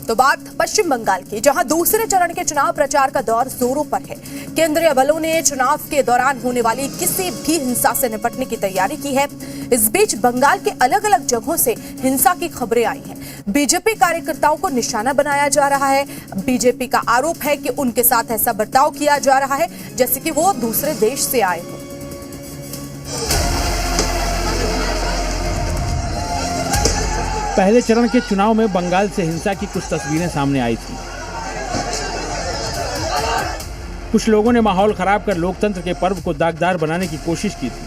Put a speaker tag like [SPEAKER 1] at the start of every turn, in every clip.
[SPEAKER 1] तो बात पश्चिम बंगाल की, जहां दूसरे चरण के चुनाव प्रचार का दौर जोरों पर है। केंद्रीय बलों ने चुनाव के दौरान होने वाली किसी भी हिंसा से निपटने की तैयारी की है। इस बीच बंगाल के अलग अलग जगहों से हिंसा की खबरें आई हैं। बीजेपी कार्यकर्ताओं को निशाना बनाया जा रहा है। बीजेपी का आरोप है कि उनके साथ ऐसा बर्ताव किया जा रहा है जैसे कि वो दूसरे देश से आए हों।
[SPEAKER 2] पहले चरण के चुनाव में बंगाल से हिंसा की कुछ तस्वीरें सामने आई थी। कुछ लोगों ने माहौल खराब कर लोकतंत्र के पर्व को दागदार बनाने की कोशिश की थी।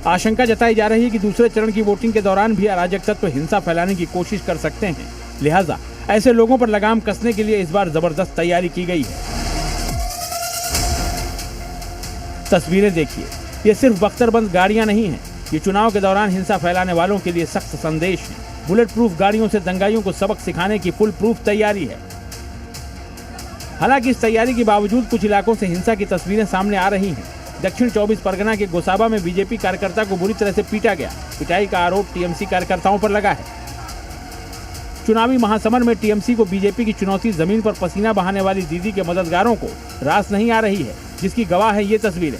[SPEAKER 2] आशंका जताई जा रही है कि दूसरे चरण की वोटिंग के दौरान भी अराजक तत्व हिंसा फैलाने की कोशिश कर सकते हैं। लिहाजा ऐसे लोगों पर लगाम कसने के लिए इस बार जबरदस्त तैयारी की गई है। तस्वीरें देखिए, ये सिर्फ बख्तरबंद गाड़ियां नहीं हैं, ये चुनाव के दौरान हिंसा फैलाने वालों के लिए सख्त संदेश है। बुलेट प्रूफ गाड़ियों से दंगाइयों को सबक सिखाने की फुल प्रूफ तैयारी है। हालांकि इस तैयारी के बावजूद कुछ इलाकों से हिंसा की तस्वीरें सामने आ रही हैं। दक्षिण 24 परगना के गोसाबा में बीजेपी कार्यकर्ता को बुरी तरह से पीटा गया। पिटाई का आरोप टीएमसी कार्यकर्ताओं पर लगा है। चुनावी महासमर में टीएमसी को बीजेपी की चुनौती जमीन पर पसीना बहाने वाली दीदी के मददगारों को रास नहीं आ रही है, जिसकी गवाह है ये तस्वीरें।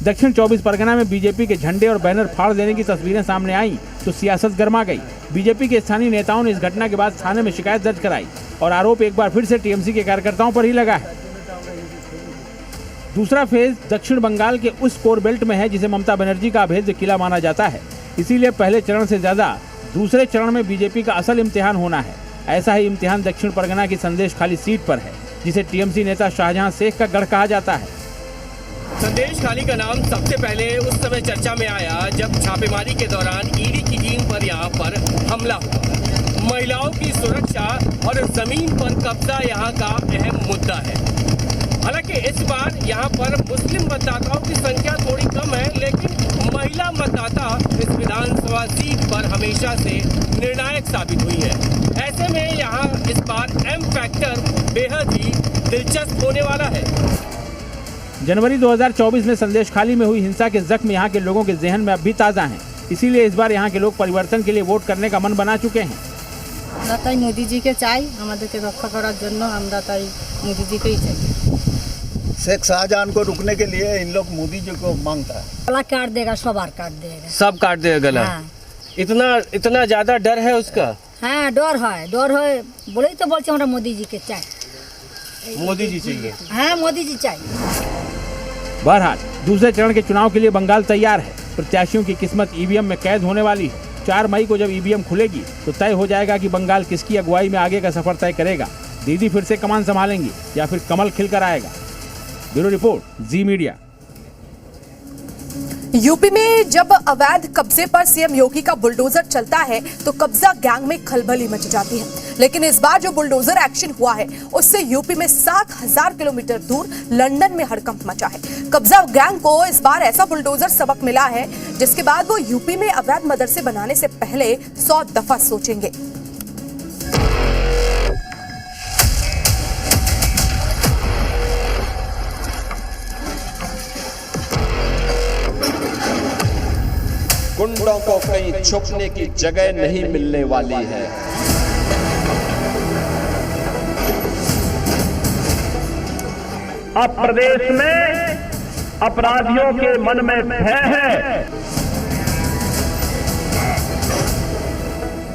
[SPEAKER 2] दक्षिण 24 परगना में बीजेपी के झंडे और बैनर फाड़ देने की तस्वीरें सामने आई तो सियासत गर्मा गई। बीजेपी के स्थानीय नेताओं ने इस घटना के बाद थाने में शिकायत दर्ज कराई और आरोप एक बार फिर से टीएमसी के कार्यकर्ताओं पर ही लगा है। दूसरा फेज दक्षिण बंगाल के उस कोर बेल्ट में है जिसे ममता बनर्जी का अभेद्य किला माना जाता है। इसीलिए पहले चरण से ज्यादा दूसरे चरण में बीजेपी का असल इम्तिहान होना है। ऐसा ही इम्तिहान दक्षिण परगना की संदेश खाली सीट पर है, जिसे टीएमसी नेता शाहजहां शेख का गढ़ कहा जाता है।
[SPEAKER 3] संदेश खाली का नाम सबसे पहले उस समय चर्चा में आया जब छापेमारी के दौरान ईडी की टीम पर यहाँ पर हमला हुआ। महिलाओं की सुरक्षा और जमीन पर कब्जा यहाँ का अहम मुद्दा है। हालांकि इस बार यहाँ पर मुस्लिम मतदाताओं की संख्या थोड़ी कम है, लेकिन महिला मतदाता इस विधानसभा सीट पर हमेशा से निर्णायक साबित हुई है। ऐसे में यहाँ इस बार एम फैक्टर बेहद ही दिलचस्प होने वाला है।
[SPEAKER 2] जनवरी 2024 में संदेश खाली में हुई हिंसा के जख्म यहाँ के लोगों के जहन में अब भी ताज़ा हैं। इसीलिए इस बार यहाँ के लोग परिवर्तन के लिए वोट करने का मन बना चुके हैं।
[SPEAKER 4] আমরা তাই মোদিজিকে চাই, আমাদেরকে রক্ষা করার জন্য আমরা তাই মোদিজিকেই চাই।
[SPEAKER 5] शेख शाहजहां को रुकने के लिए इन लोग मोदी जी को मांगता है।
[SPEAKER 4] गला काट देगा, सवार काट देगा,
[SPEAKER 3] सब काट देगा गला।
[SPEAKER 4] हाँ।
[SPEAKER 3] इतना ज्यादा डर है उसका।
[SPEAKER 4] हाँ, डर है बोले तो बोलते हमरा मोदी जी के चाय।
[SPEAKER 3] मोदी जी चाहिए।
[SPEAKER 4] हाँ, मोदी जी चाहिए।
[SPEAKER 2] बहरहाल दूसरे चरण के चुनाव के लिए बंगाल तैयार है। प्रत्याशियों की किस्मत ईवीएम में कैद होने वाली है। 4 मई को जब ईवीएम खुलेगी तो तय हो जाएगा कि बंगाल किसकी अगुवाई में आगे का सफर तय करेगा। दीदी फिर से कमान संभालेंगी या फिर कमल खिलकर आएगा। ब्यूरो रिपोर्ट, जी मीडिया।
[SPEAKER 1] यूपी में जब अवैध कब्जे पर सीएम योगी का बुलडोजर चलता है तो कब्जा गैंग में खलबली मच जाती है। लेकिन इस बार जो बुलडोजर एक्शन हुआ है उससे यूपी में 7000 किलोमीटर दूर लंदन में हड़कंप मचा है। कब्जा गैंग को इस बार ऐसा बुलडोजर सबक मिला है जिसके बाद वो यूपी में अवैध मदरसे बनाने से पहले 100 दफा सोचेंगे।
[SPEAKER 6] गुंडों को कहीं छुपने की जगह नहीं मिलने वाली है।
[SPEAKER 7] अब प्रदेश में अपराधियों के मन में भय है।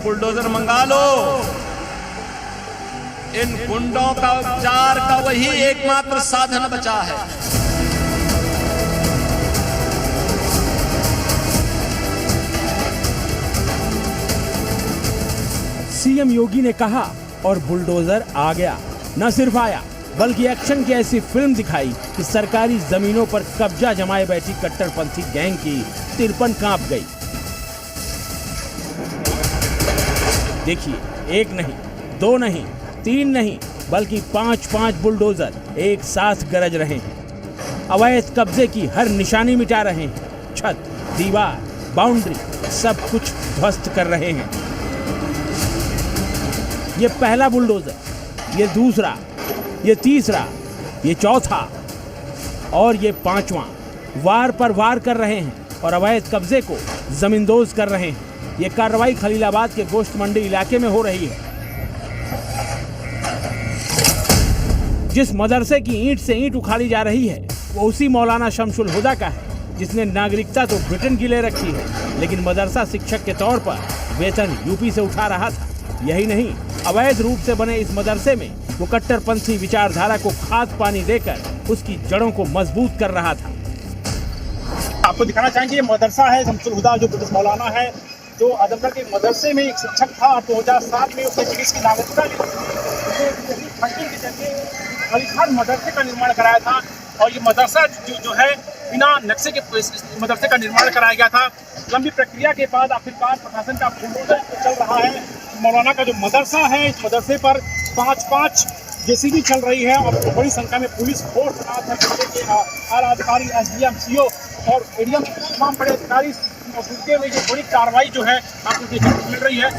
[SPEAKER 6] बुलडोजर मंगा लो। इन गुंडों का उपचार का वही एकमात्र साधन बचा है।
[SPEAKER 2] सीएम योगी ने कहा और बुलडोजर आ गया। न सिर्फ आया बल्कि एक्शन की ऐसी फिल्म दिखाई कि सरकारी जमीनों पर कब्जा जमाए बैठी कट्टरपंथी गैंग की तिरपन कांप गई। देखिए, 1 नहीं, 2 नहीं, 3 नहीं, बल्कि 5-5 बुलडोजर एक साथ गरज रहे हैं। अवैध कब्जे की हर निशानी मिटा रहे हैं। छत, दीवार, बाउंड्री सब कुछ ध्वस्त कर रहे हैं। ये पहला बुलडोजर, ये दूसरा, ये तीसरा, ये चौथा और ये 5वां वार पर वार कर रहे हैं और अवैध कब्जे को जमींदोज कर रहे हैं। ये कार्रवाई खलीलाबाद के गोश्त मंडी इलाके में हो रही है। जिस मदरसे की ईंट से ईंट उखाड़ी जा रही है वो उसी मौलाना शमशुल हुदा का है जिसने नागरिकता तो ब्रिटेन की ले रखी है, लेकिन मदरसा शिक्षक के तौर पर वेतन यूपी से उठा रहा था। यही नहीं, अवैध रूप से बने इस मदरसे में वो कट्टरपंथी विचारधारा को खाद पानी देकर उसकी जड़ों को मजबूत कर रहा था।
[SPEAKER 8] आपको दिखाना चाहेंगे ये मदरसा है शमशुल हुदा, जो ब्रिटिश मौलाना है, जो आजमगढ़ के मदरसे में एक शिक्षक था। 2007 में उसने ब्रिटिश की नागरिकता ली, फंडिंग के जरिए अलीखान मदरसे का निर्माण कराया था। और ये मदरसा जो है बिना नक्शे के मदरसे का निर्माण कराया गया था। लंबी प्रक्रिया के बाद आखिरकार प्रशासन का बुलडोजर चल रहा है। मौलाना का जो मदरसा है, इस मदरसे पर 5 जेसीबी चल रही है और बड़ी संख्या में पुलिस फोर्स के आला अधिकारी, SDM, CO और ADM तमाम बड़े अधिकारी जुटते हुए ये बड़ी कार्रवाई जो है आपको देखने को मिल रही है।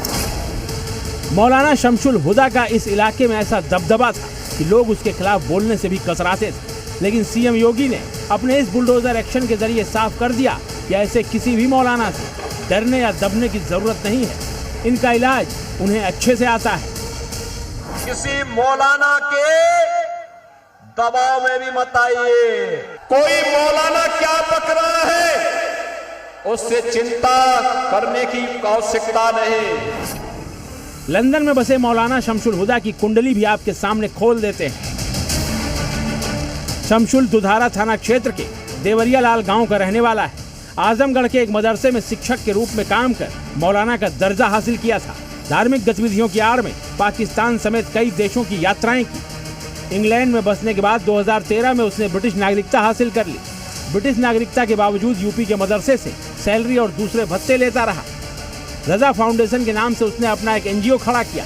[SPEAKER 2] मौलाना शमशुल हुदा का इस इलाके में ऐसा दबदबा था कि लोग उसके खिलाफ बोलने से भी कतराते थे, लेकिन CM योगी ने अपने इस बुलडोजर एक्शन के जरिए साफ कर दिया कि ऐसे किसी भी मौलाना से डरने या दबने की जरूरत नहीं है। इनका इलाज उन्हें अच्छे से आता है।
[SPEAKER 6] किसी मौलाना के दबाव में भी मत आइए। कोई मौलाना क्या पक रहा है उससे चिंता करने की आवश्यकता नहीं।
[SPEAKER 2] लंदन में बसे मौलाना शमशुल हुदा की कुंडली भी आपके सामने खोल देते हैं। शमशुल दुधारा थाना क्षेत्र के देवरिया लाल गांव का रहने वाला है। आजमगढ़ के एक मदरसे में शिक्षक के रूप में काम कर मौलाना का दर्जा हासिल किया था। धार्मिक गतिविधियों की आड़ में पाकिस्तान समेत कई देशों की यात्राएं की। इंग्लैंड में बसने के बाद 2013 में उसने ब्रिटिश नागरिकता हासिल कर ली। ब्रिटिश नागरिकता के बावजूद यूपी के मदरसे से सैलरी और दूसरे भत्ते लेता रहा। रजा फाउंडेशन के नाम से उसने अपना एक NGO खड़ा किया।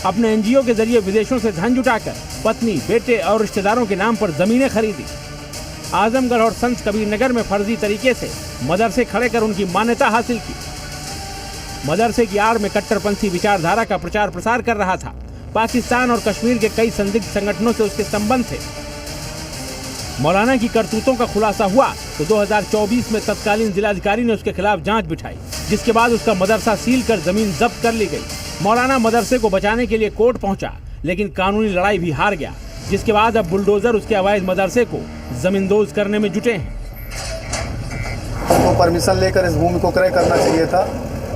[SPEAKER 2] अपने NGO के जरिए विदेशों से धन जुटाकर पत्नी, बेटे और रिश्तेदारों के नाम पर जमीनें खरीदी। आजमगढ़ और संत कबीर नगर में फर्जी तरीके से मदरसे खड़े कर उनकी मान्यता हासिल की। मदरसे की आड़ में कट्टरपंथी विचारधारा का प्रचार प्रसार कर रहा था। पाकिस्तान और कश्मीर के कई संदिग्ध संगठनों से उसके संबंध थे। मौलाना की करतूतों का खुलासा हुआ तो 2024 में तत्कालीन जिलाधिकारी ने उसके खिलाफ जांच बिठाई, जिसके बाद उसका मदरसा सील कर जमीन जब्त कर ली गई। मौलाना मदरसे को बचाने के लिए कोर्ट पहुंचा, लेकिन कानूनी लड़ाई भी हार गया, जिसके बाद अब बुलडोजर उसके अवैध मदरसे को जमींदोज करने में जुटे हैं।
[SPEAKER 5] उनको परमिशन लेकर इस भूमि को क्रय करना चाहिए था।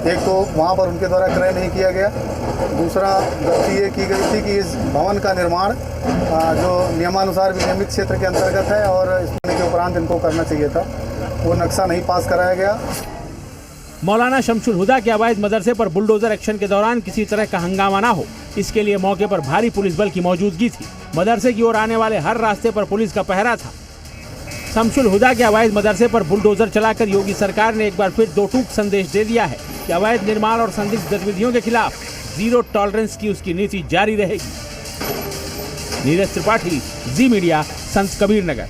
[SPEAKER 5] एक तो वहाँ पर उनके द्वारा क्रय नहीं किया गया, दूसरा गलती ये की गई थी कि इस भवन का निर्माण जो नियमानुसार विनियमित क्षेत्र के अंतर्गत है और इसके उपरांत इनको करना चाहिए था, वो नक्शा नहीं पास कराया गया।
[SPEAKER 2] मौलाना शमशुल हुदा के अवैध मदरसे पर बुलडोजर एक्शन के दौरान किसी तरह का हंगामा ना हो, इसके लिए मौके पर भारी पुलिस बल की मौजूदगी थी। मदरसे की ओर आने वाले हर रास्ते पर पुलिस का पहरा था। शमशुल हुदा के अवैध मदरसे पर बुलडोजर चलाकर योगी सरकार ने एक बार फिर दो टूक संदेश दे दिया है कि अवैध निर्माण और संदिग्ध गतिविधियों के खिलाफ जीरो टॉलरेंस की उसकी नीति जारी रहेगी। नीरज त्रिपाठी, जी मीडिया, संत कबीर नगर।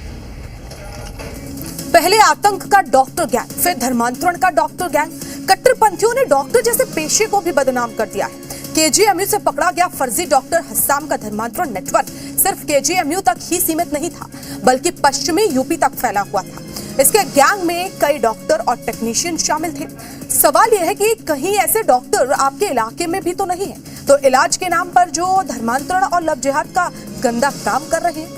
[SPEAKER 1] पहले आतंक का डॉक्टर गैंग, फिर धर्मांतरण का डॉक्टर गैंग। कट्टरपंथियों ने डॉक्टर जैसे पेशे को भी बदनाम कर दिया है। KGMU से पकड़ा गया फर्जी डॉक्टर हस्साम का धर्मांतरण नेटवर्क सिर्फ KGMU तक ही सीमित नहीं था, बल्कि पश्चिमी यूपी तक फैला हुआ था। इसके गैंग में कई डॉक्टर और टेक्नीशियन शामिल थे। सवाल यह है कि कहीं ऐसे डॉक्टर आपके इलाके में भी तो नहीं है, तो इलाज के नाम पर जो धर्मांतरण और लव जिहाद का गंदा काम कर रहे हैं।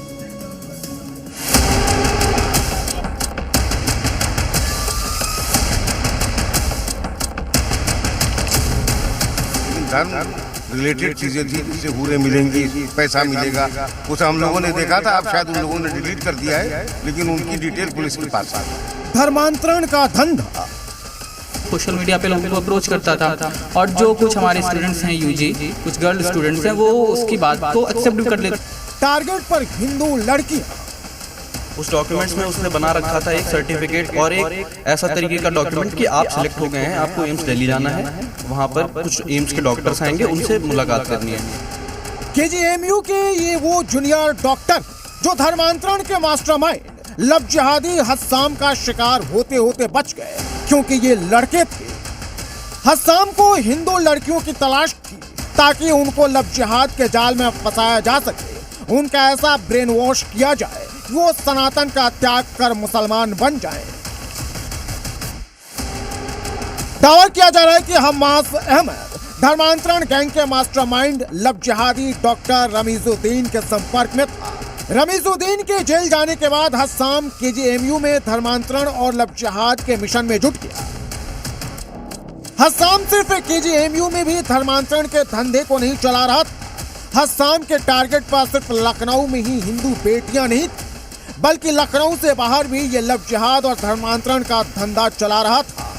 [SPEAKER 9] धर्म रिलेटेड चीजें थी, जिससे हुरे मिलेंगी, पैसा मिलेगा, कुछ हम लोगों ने देखा था। अब शायद उन लोगों ने डिलीट कर दिया है, लेकिन उनकी डिटेल पुलिस के पास आ गई।
[SPEAKER 10] धर्मांतरण का धंधा
[SPEAKER 11] सोशल मीडिया पे लोगों को अप्रोच करता था, और जो कुछ हमारे स्टूडेंट्स हैं UG, कुछ गर्ल स्टूडेंट्स हैं, वो उसकी बात को एक्सेप्ट कर लेते।
[SPEAKER 10] टारगेट पर हिंदू लड़कियां।
[SPEAKER 12] उस डॉक्यूमेंट्स में उसने बना रखा था एक सर्टिफिकेट और एक ऐसा तरीके का डॉक्यूमेंट कि आप सिलेक्ट हो गए हैं, आपको एम्स दिल्ली जाना है, वहाँ पर कुछ एम्स के डॉक्टर्स आएंगे, उनसे मुलाकात करनी है।
[SPEAKER 10] KGMU के ये वो जूनियर डॉक्टर जो धर्मांतरण के मास्टरमाइंड लव जिहादी हस्साम का शिकार होते होते बच गए, क्योंकि ये लड़के थे। हस्साम को हिंदू लड़कियों की तलाश थी ताकि उनको लव जिहाद के जाल में फंसाया जा सके, उनका ऐसा ब्रेन वॉश किया जाए वो सनातन का त्याग कर मुसलमान बन जाए। दावा किया जा रहा है कि हम्मास अहमद धर्मांतरण गैंग के मास्टरमाइंड लब जिहादी डॉक्टर रमीजुद्दीन के संपर्क में था। रमीजुद्दीन के जेल जाने के बाद हस्साम केजीएमयू में धर्मांतरण और लब जिहाद के मिशन में जुट गया। हस्साम सिर्फ केजीएमयू में भी धर्मांतरण के धंधे को नहीं चला रहा था। हस्साम के टारगेट पर सिर्फ लखनऊ में ही हिंदू बेटियां नहीं थी, बल्कि लखनऊ से बाहर भी ये लब जिहाद और धर्मांतरण का धंधा चला रहा था।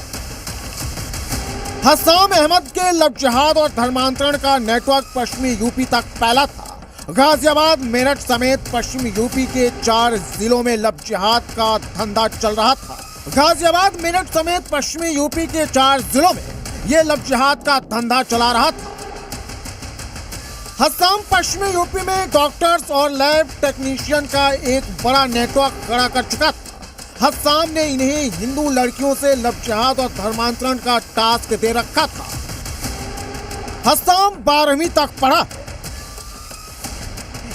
[SPEAKER 10] हस्साम अहमद के लब जिहाद और धर्मांतरण का नेटवर्क पश्चिमी यूपी तक फैला था। गाजियाबाद, मेरठ समेत पश्चिमी यूपी के 4 जिलों में लब जिहाद का धंधा चल रहा था। गाजियाबाद, मेरठ समेत पश्चिमी यूपी के 4 जिलों में यह लब जिहाद का धंधा चला रहा था। हस्साम पश्चिमी यूपी में डॉक्टर्स और लैब टेक्नीशियन का एक बड़ा नेटवर्क खड़ा कर चुका था। हस्साम ने इन्हें हिंदू लड़कियों से लब जिहाद और धर्मांतरण का टास्क दे रखा था। हस्साम 12वीं तक पढ़ा है।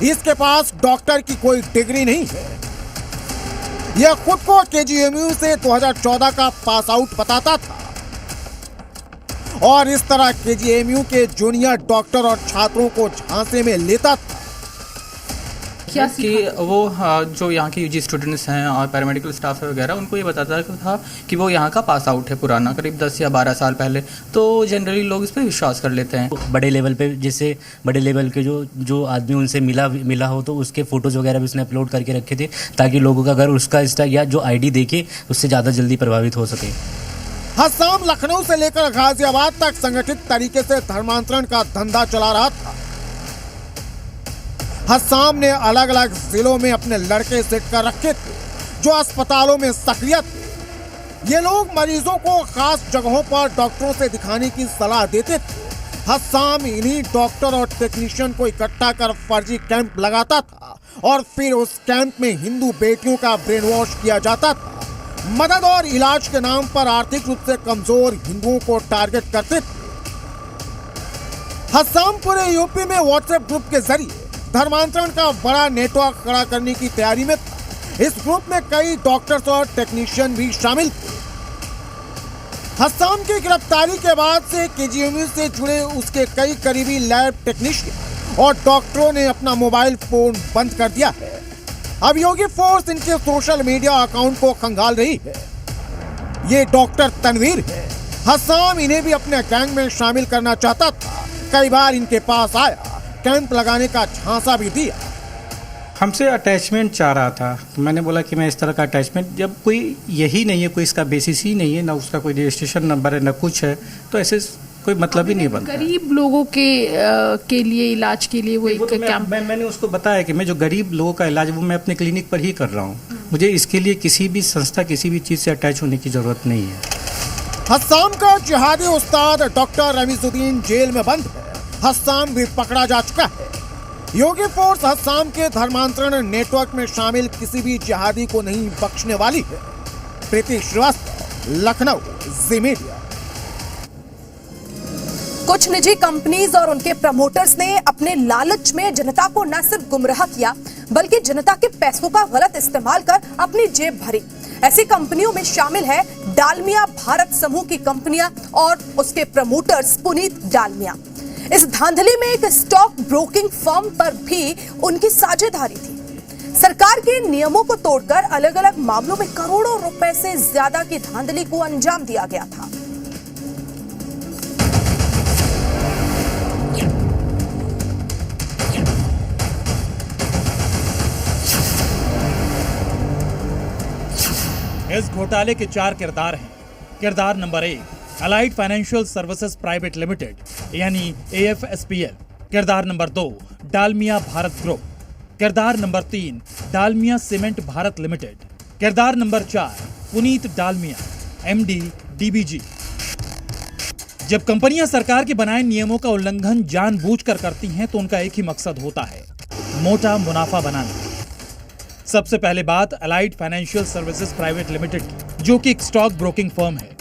[SPEAKER 10] इसके पास डॉक्टर की कोई डिग्री नहीं है। यह खुद को केजीएमयू से 2014 का पास आउट बताता था और इस तरह केजीएमयू के जूनियर डॉक्टर और छात्रों को झांसे में लेता था।
[SPEAKER 11] कि वो जो यहाँ के यूजी स्टूडेंट्स हैं और पैरामेडिकल स्टाफ है वगैरह, उनको ये बताता था कि वो यहाँ का पास आउट है पुराना, करीब 10 या 12 साल पहले। तो जनरली लोग इस पर विश्वास कर लेते हैं।
[SPEAKER 13] बड़े लेवल पे, जैसे बड़े लेवल के जो आदमी उनसे मिला हो तो उसके फोटोज वगैरह भी उसने अपलोड करके रखे थे, ताकि लोगों का अगर उसका इंस्टा या जो आईडी देखे उससे ज़्यादा जल्दी प्रभावित हो सके।
[SPEAKER 10] हस्साम लखनऊ से लेकर गाजियाबाद तक संगठित तरीके से धर्मांतरण का धंधा चला रहा था। हस्साम ने अलग अलग जिलों में अपने लड़के सेट कर रखे थे जो अस्पतालों में सक्रिय थे। ये लोग मरीजों को खास जगहों पर डॉक्टरों से दिखाने की सलाह देते थे। हस्साम इन्हीं डॉक्टर और टेक्नीशियन को इकट्ठा कर फर्जी कैंप लगाता था और फिर उस कैंप में हिंदू बेटियों का ब्रेन वॉश किया जाता था। मदद और इलाज के नाम पर आर्थिक रूप से कमजोर हिंदुओं को टारगेट करते थे। हस्साम पूरे यूपी में व्हाट्सएप ग्रुप के जरिए धर्मांतरण का बड़ा नेटवर्क खड़ा करने की तैयारी में था। इस ग्रुप में कई डॉक्टर्स और टेक्नीशियन भी शामिल थे। हस्साम की गिरफ्तारी के बाद से केजीएमयू से जुड़े उसके कई करीबी लैब टेक्नीशियन और डॉक्टरों ने अपना मोबाइल फोन बंद कर दिया है। अब योगी फोर्स इनके सोशल मीडिया अकाउंट को खंगाल रही है। ये डॉक्टर तनवीर है। हस्साम इन्हें भी अपने गैंग में शामिल करना चाहता था। कई बार इनके पास आया, कैंप लगाने का झांसा भी दिया।
[SPEAKER 14] हमसे अटैचमेंट चाह रहा था, तो मैंने बोला कि मैं इस तरह का अटैचमेंट, जब कोई यही नहीं है, कोई इसका बेसिस ही नहीं है, ना उसका कोई रजिस्ट्रेशन नंबर है, ना कुछ है, तो ऐसे कोई मतलब ही नहीं बनता।
[SPEAKER 15] गरीब लोगों के लिए इलाज के लिए वो एक कैंप।
[SPEAKER 14] मैंने उसको बताया कि मैं जो गरीब लोगों का इलाज वो मैं अपने क्लिनिक पर ही कर रहा हूँ। मुझे इसके लिए किसी भी संस्था, किसी भी चीज़ से अटैच होने की जरूरत नहीं है।
[SPEAKER 10] हस्साम का जिहादी उस्ताद डॉक्टर रमीजुद्दीन जेल में बंद है। हस्साम भी पकड़ा जा चुका है। योगी फोर्स हस्साम के धर्मांतरण नेटवर्क में शामिल किसी भी जिहादी को नहीं बख्शने वाली है। प्रीति श्रीवास्तव, लखनऊ, जी मीडिया।
[SPEAKER 1] कुछ निजी कंपनीज और उनके प्रमोटर्स ने अपने लालच में जनता को न सिर्फ गुमराह किया, बल्कि जनता के पैसों का गलत इस्तेमाल कर अपनी जेब भरी। ऐसी कंपनियों में शामिल है डालमिया भारत समूह की कंपनियां और उसके प्रमोटर्स पुनीत डालमिया। इस धांधली में एक स्टॉक ब्रोकिंग फर्म पर भी उनकी साझेदारी थी। सरकार के नियमों को तोड़कर अलग अलग मामलों में करोड़ों रुपए से ज्यादा की धांधली को अंजाम दिया गया था।
[SPEAKER 16] इस घोटाले के 4 किरदार हैं। किरदार number 1, allied financial services private limited यानी AFSPL। किरदार नंबर 2, डालमिया भारत ग्रुप। किरदार number 3, Dalmia cement Bharat limited. किरदार number 4, Puneet Dalmia MD DBG। जब कंपनियां सरकार के बनाए नियमों का उल्लंघन जानबूझकर करती हैं तो उनका एक ही मकसद होता है, मोटा मुनाफा बनाना। सबसे पहले बात allied financial services private limited की, जो कि एक स्टॉक ब्रोकिंग फर्म है।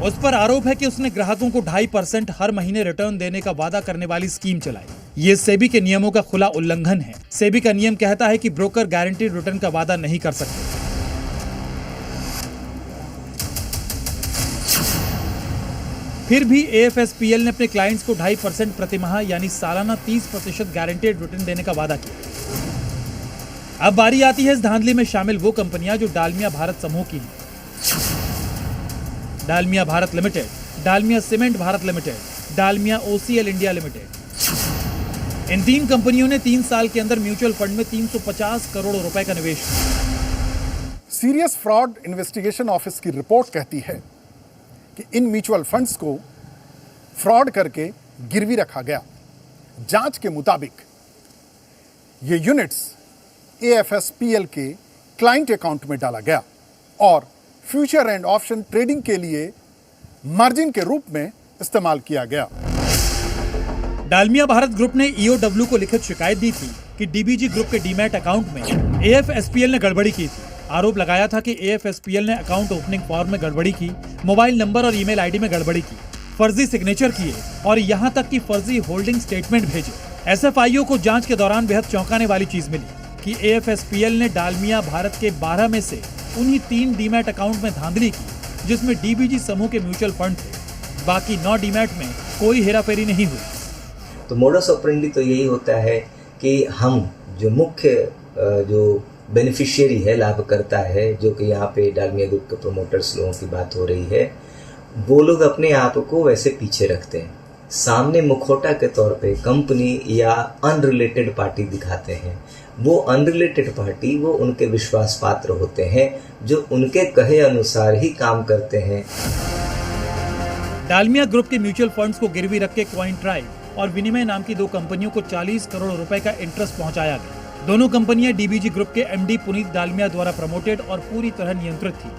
[SPEAKER 16] उस पर आरोप है कि उसने ग्राहकों को 2.5% हर महीने रिटर्न देने का वादा करने वाली स्कीम चलाई। ये सेबी के नियमों का खुला उल्लंघन है। सेबी का नियम कहता है कि ब्रोकर गारंटीड रिटर्न का वादा नहीं कर सकते। फिर भी AFSPL ने अपने क्लाइंट्स को 2.5% प्रतिमाह यानी सालाना 30% गारंटेड रिटर्न देने का वादा किया। अब बारी आती है इस धांधली में शामिल वो कंपनियां जो डालमिया भारत समूह की हैं। Dalmia Bharat limited, Dalmia cement Bharat limited, Dalmia OCL India limited. इन 3 कंपनियों ने 3 साल के अंदर म्यूचुअल फंड में 350 करोड़ रुपए का निवेश किया।
[SPEAKER 10] सीरियस फ्रॉड इन्वेस्टिगेशन ऑफिस की रिपोर्ट कहती है कि इन म्यूचुअल फंड्स को फ्रॉड करके गिरवी रखा गया। जांच के मुताबिक ये यूनिट्स AFSPL के क्लाइंट अकाउंट में डाला गया और फ्यूचर एंड ऑप्शन ट्रेडिंग के लिए मार्जिन के रूप में इस्तेमाल किया गया।
[SPEAKER 16] डालमिया भारत ग्रुप ने EOW को लिखित शिकायत दी थी कि DBG ग्रुप के डीमैट अकाउंट में AFSPL ने गड़बड़ी की थी। आरोप लगाया था कि AFSPL ने अकाउंट ओपनिंग फॉर्म में गड़बड़ी की, मोबाइल नंबर और ईमेल आईडी में गड़बड़ी की, फर्जी सिग्नेचर किए और यहां तक कि फर्जी होल्डिंग स्टेटमेंट भेजे। SFIO को जांच के दौरान बेहद चौंकाने वाली चीज मिली कि AFSPL ने डालमिया भारत के 12 में से उन्हीं 3 डीमैट अकाउंट में धांधली की जिसमें DBG समूह के म्यूचुअल फंड थे। बाकी 9 डीमैट में कोई हेराफेरी नहीं हुई।
[SPEAKER 17] तो मोडस ऑपरेंडी तो यही होता है कि हम जो मुख्य जो बेनिफिशियरी है, लाभकर्ता है, जो कि यहाँ पे डालमिया ग्रुप के प्रोमोटर्स लोगों की बात हो रही है, वो लोग अपने आप को वैसे पीछे रखते हैं। सामने मुखौटा के तौर पे कंपनी या अनरिलेटेड पार्टी दिखाते हैं। वो अनरिलेटेड पार्टी वो उनके विश्वास पात्र होते हैं जो उनके कहे अनुसार ही काम करते हैं।
[SPEAKER 16] डालमिया ग्रुप के म्यूचुअल फंड्स को गिरवी रख के क्वाइन ट्राइब और विनिमय नाम की 2 कंपनियों को 40 करोड़ रुपए का इंटरेस्ट पहुंचाया गया। दोनों कंपनियां DBG ग्रुप के MD पुनीत डालमिया द्वारा प्रमोटेड और पूरी तरह नियंत्रित थी।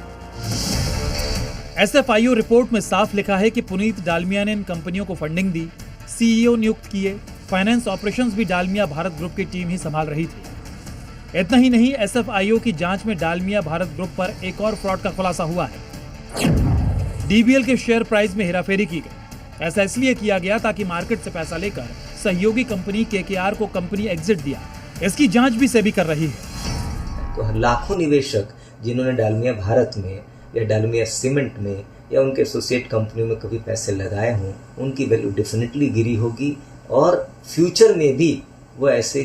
[SPEAKER 16] SFIO रिपोर्ट में साफ लिखा है कि पुनीत डालमिया ने इन कंपनियों को फंडिंग दी, CEO नियुक्त किए, फाइनेंस ऑपरेशंस भी डालमिया भारत ग्रुप की टीम ही संभाल रही थी। इतना ही नहीं, SFIO की जांच में डालमिया भारत ग्रुप पर एक और फ्रॉड का खुलासा हुआ है। DBL के शेयर प्राइस में हेराफेरी की गई। ऐसा इसलिए किया गया ताकि मार्केट से पैसा लेकर सहयोगी कंपनी KKR को कंपनी एग्जिट दिया। इसकी जांच भी सेबी कर रही है।
[SPEAKER 17] तो लाखों निवेशक जिन्होंने डालमिया भारत में या डालमिया सीमेंट में या उनके एसोसिएट कंपनियों में कभी पैसे लगाए हों, उनकी वैल्यू डेफिनेटली गिरी होगी और फ्यूचर में भी वो ऐसे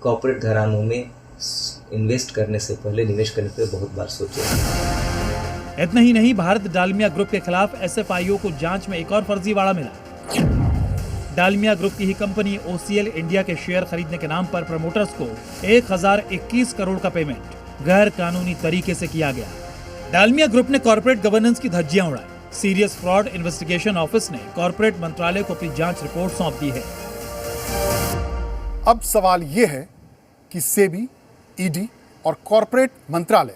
[SPEAKER 17] कॉर्पोरेट घरानों में इन्वेस्ट करने से पहले, निवेश करने से बहुत बार सोचें।
[SPEAKER 16] इतना ही नहीं, भारत डालमिया ग्रुप के खिलाफ SFIO को जांच में एक और फर्जीवाड़ा मिला। डालमिया ग्रुप की ही कंपनी OCL इंडिया के शेयर खरीदने के नाम पर प्रमोटर्स को 1021 करोड़ का पेमेंट गैर कानूनी तरीके से किया गया। डालमिया ग्रुप ने कॉर्पोरेट गवर्नेंस की धज्जियां उड़ाई। सीरियस फ्रॉड इन्वेस्टिगेशन ऑफिस ने कॉर्पोरेट मंत्रालय को अपनी जांच रिपोर्ट सौंप दी है।
[SPEAKER 10] अब सवाल यह है कि सेबी, ED और कॉर्पोरेट मंत्रालय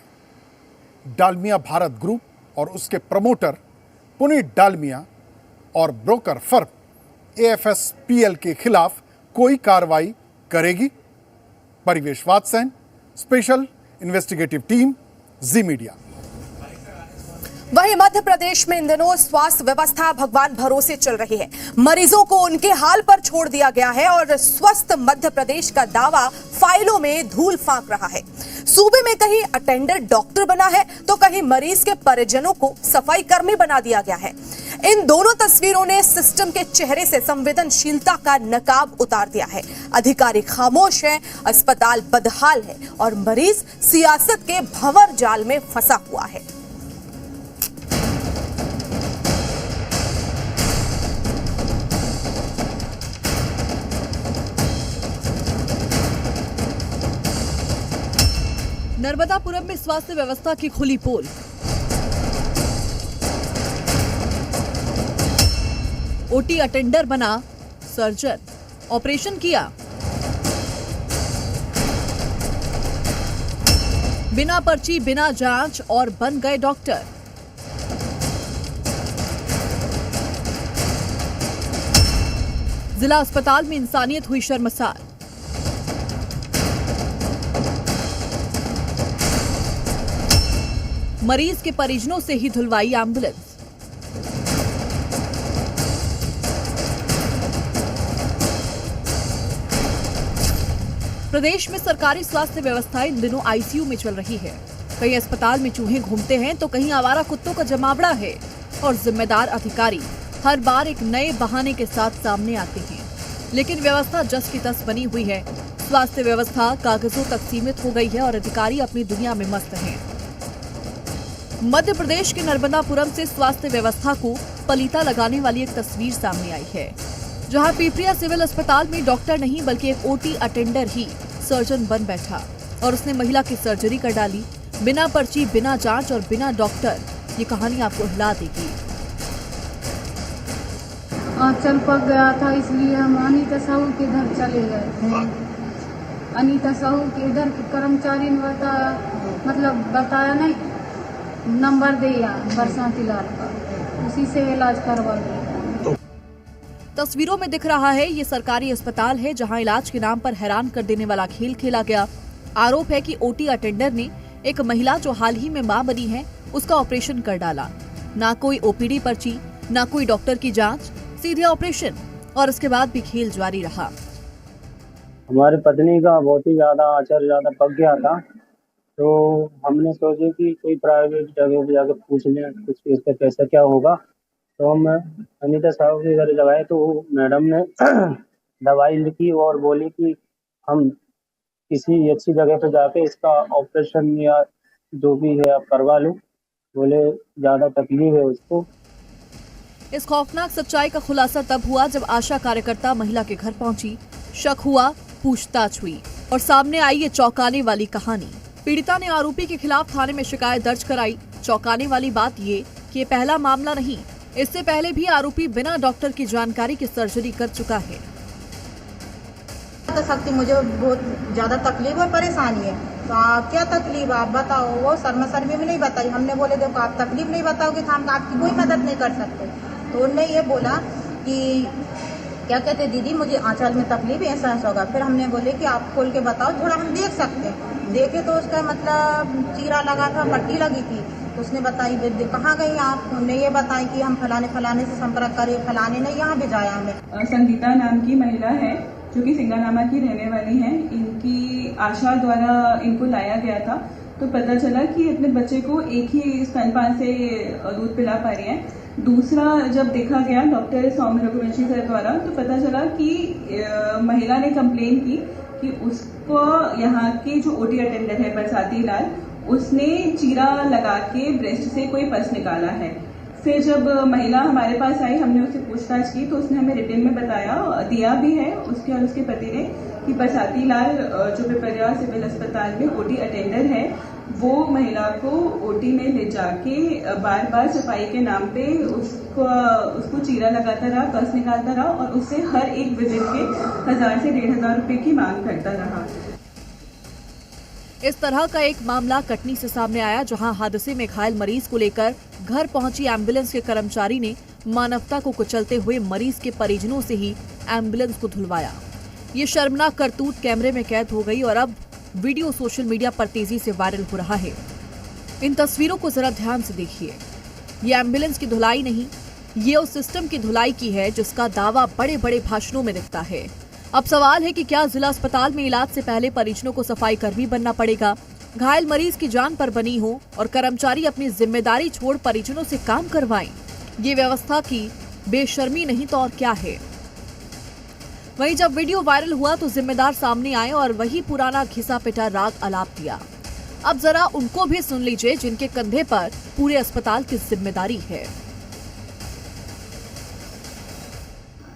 [SPEAKER 10] डालमिया भारत ग्रुप और उसके प्रमोटर पुनीत डालमिया और ब्रोकर फर्म AFSPL के खिलाफ कोई कार्रवाई करेगी? परिवेश वात्सैन, स्पेशल इन्वेस्टिगेटिव टीम, जी मीडिया।
[SPEAKER 1] वहीं मध्य प्रदेश में इन दिनों स्वास्थ्य व्यवस्था भगवान भरोसे चल रही है। मरीजों को उनके हाल पर छोड़ दिया गया है और स्वस्थ मध्य प्रदेश का दावा फाइलों में धूल फांक रहा है। सूबे में कहीं अटेंडेंट डॉक्टर बना है तो कहीं मरीज के परिजनों को सफाई कर्मी बना दिया गया है। इन दोनों तस्वीरों ने सिस्टम के चेहरे से संवेदनशीलता का नकाब उतार दिया है। अधिकारी खामोश है, अस्पताल बदहाल है और मरीज सियासत के भंवर जाल में फंसा हुआ है।
[SPEAKER 18] नर्मदापुरम में स्वास्थ्य व्यवस्था की खुली पोल। ओटी अटेंडर बना सर्जन, ऑपरेशन किया। बिना पर्ची, बिना जांच और बन गए डॉक्टर। जिला अस्पताल में इंसानियत हुई शर्मसार। मरीज के परिजनों से ही धुलवाई एम्बुलेंस। प्रदेश में सरकारी स्वास्थ्य व्यवस्था इन दिनों आईसीयू में चल रही है। कहीं अस्पताल में चूहे घूमते हैं तो कहीं आवारा कुत्तों का जमावड़ा है और जिम्मेदार अधिकारी हर बार एक नए बहाने के साथ सामने आते हैं, लेकिन व्यवस्था जस की तस बनी हुई है। स्वास्थ्य व्यवस्था कागजों तक सीमित हो गई है और अधिकारी अपनी दुनिया में मस्त हैं। मध्य प्रदेश के नर्मदापुरम से स्वास्थ्य व्यवस्था को पलीता लगाने वाली एक तस्वीर सामने आई है, जहां पिपरिया सिविल अस्पताल में डॉक्टर नहीं बल्कि एक ओटी अटेंडर ही सर्जन बन बैठा और उसने महिला की सर्जरी कर डाली, बिना पर्ची, बिना जांच और बिना डॉक्टर। ये कहानी आपको हिला देगी।
[SPEAKER 19] आंचल पक गया था, इसलिए हम अनीता साहू के घर चले गए थे। अनीता साहू के इधर कर्मचारी ने बताया नहीं, नंबर दिया बरसाती लाल का, उसी से इलाज करवा लिया।
[SPEAKER 18] तस्वीरों में दिख रहा है ये सरकारी अस्पताल है, जहां इलाज के नाम पर हैरान कर देने वाला खेल खेला गया। आरोप है कि ओटी अटेंडर ने एक महिला जो हाल ही में मां बनी है उसका ऑपरेशन कर डाला। ना कोई ओपीडी पर्ची, ना कोई डॉक्टर की जांच, सीधे ऑपरेशन, और इसके बाद भी खेल जारी रहा।
[SPEAKER 20] हमारी पत्नी का बहुत ही ज्यादा पक गया था, तो हमने सोचे कि कोई प्राइवेट जगह पे जाकर पूछ लें कुछ इसका कैसा क्या होगा। तो हम अनीता साहब के घर लगाए, तो मैडम ने दवाई लिखी और बोली कि हम किसी अच्छी जगह पे जाके इसका ऑपरेशन या जो भी है आप करवा लो। बोले ज़्यादा तकलीफ है उसको।
[SPEAKER 18] इस खौफनाक सच्चाई का खुलासा तब हुआ जब आशा कार्यकर्ता महिला के घर पहुंची। शक हुआ, पूछताछ हुई और सामने आई ये चौंकाने वाली कहानी। पीड़िता ने आरोपी के खिलाफ थाने में शिकायत दर्ज कराई। चौंकाने वाली बात ये कि ये पहला मामला नहीं, इससे पहले भी आरोपी बिना डॉक्टर की जानकारी की सर्जरी कर चुका है।
[SPEAKER 21] सकती मुझे बहुत ज़्यादा तकलीफ और परेशानी है, तो आप क्या तकलीफ आप बताओ। वो शर्मा में नहीं बताई। हमने बोले देखो आप तकलीफ नहीं बताओगे तो हम आपकी कोई मदद नहीं कर सकते। तो उन्होंने ये बोला कि क्या कहते दीदी मुझे आंचल में तकलीफ है, ऐसा होगा। फिर हमने बोले कि आप खोल के बताओ, थोड़ा हम देख सकते हैं। देखे तो उसका चीरा लगा था, पट्टी लगी थी। तो उसने बताई कहाँ गई आप? उन्हें ये बताई कि हम फलाने से संपर्क करें, फलाने ने यहाँ भेजाया हमें।
[SPEAKER 22] संगीता नाम की महिला है जो कि सिंगानामा की रहने वाली हैं। इनकी आशा द्वारा इनको लाया गया था, तो पता चला कि अपने बच्चे को एक ही स्तनपान से दूध पिला पा रही है। दूसरा जब देखा गया डॉक्टर सौम्य रघुवंशी सर द्वारा, तो पता चला कि महिला ने कंप्लेन की कि उसको यहाँ के जो ओटी अटेंडर है बरसाती लाल, उसने चीरा लगा के ब्रेस्ट से कोई पस निकाला है। फिर जब महिला हमारे पास आई, हमने उससे पूछताछ की तो उसने हमें रिटन में दिया भी है उसके और उसके पति ने कि बरसाती लाल जो पिपरिया सिविल अस्पताल में ओटी अटेंडर है, वो महिला को ओटी में ले जाके बार बार सफाई के नाम पे उसको चीरा लगाता रहा, पस निकालता रहा और उससे हर एक विजिट के 1000 से 1500 रुपए की मांग करता रहा।
[SPEAKER 18] इस तरह का एक मामला कटनी से सामने आया, जहां हादसे में घायल मरीज को लेकर घर पहुंची एम्बुलेंस के कर्मचारी ने मानवता को कुचलते हुए मरीज के परिजनों से ही एम्बुलेंस को धुलवाया। ये शर्मनाक करतूत कैमरे में कैद हो गई और अब वीडियो सोशल मीडिया पर तेजी से वायरल हो रहा है। इन तस्वीरों को जरा ध्यान से देखिए। ये एम्बुलेंस की धुलाई नहीं, ये उस सिस्टम की धुलाई की है जिसका दावा बड़े बड़े भाषणों में दिखता है। अब सवाल है कि क्या जिला अस्पताल में इलाज से पहले परिजनों को सफाई कर्मी बनना पड़ेगा? घायल मरीज की जान पर बनी हो और कर्मचारी अपनी जिम्मेदारी छोड़ परिजनों से काम करवाएं। ये व्यवस्था की बेशर्मी नहीं तो और क्या है? वहीं जब वीडियो वायरल हुआ तो जिम्मेदार सामने आए और वही पुराना घिसा पिटा राग अलाप दिया। अब जरा उनको भी सुन लीजिए जिनके कंधे पर पूरे अस्पताल की जिम्मेदारी है।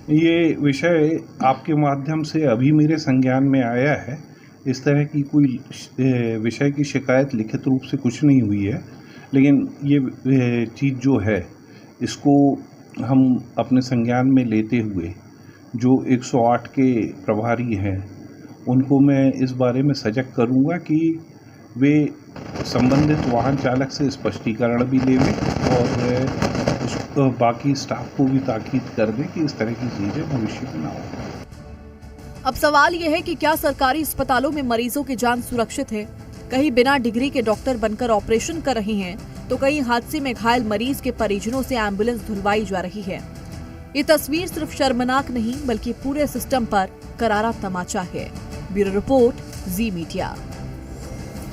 [SPEAKER 23] ये विषय आपके माध्यम से अभी मेरे संज्ञान में आया है। इस तरह की कोई विषय की शिकायत लिखित रूप से कुछ नहीं हुई है, लेकिन ये चीज़ जो है इसको हम अपने संज्ञान में लेते हुए जो 108 के प्रभारी हैं उनको मैं इस बारे में सजग करूंगा कि वे संबंधित वाहन चालक से स्पष्टीकरण भी देवें और बाकी स्टाफ को भी ताकीद कर दें कि इस तरह की चीज़ें भविष्य में ना हो।
[SPEAKER 18] अब सवाल यह है कि क्या सरकारी अस्पतालों में मरीजों की जान सुरक्षित है? कहीं बिना डिग्री के डॉक्टर बनकर ऑपरेशन कर रहे हैं, तो कहीं हादसे में घायल मरीज के परिजनों से एम्बुलेंस धुलवाई जा रही है। ये तस्वीर सिर्फ शर्मनाक नहीं बल्कि पूरे सिस्टम पर करारा तमाचा है। ब्यूरो रिपोर्ट, जी मीडिया।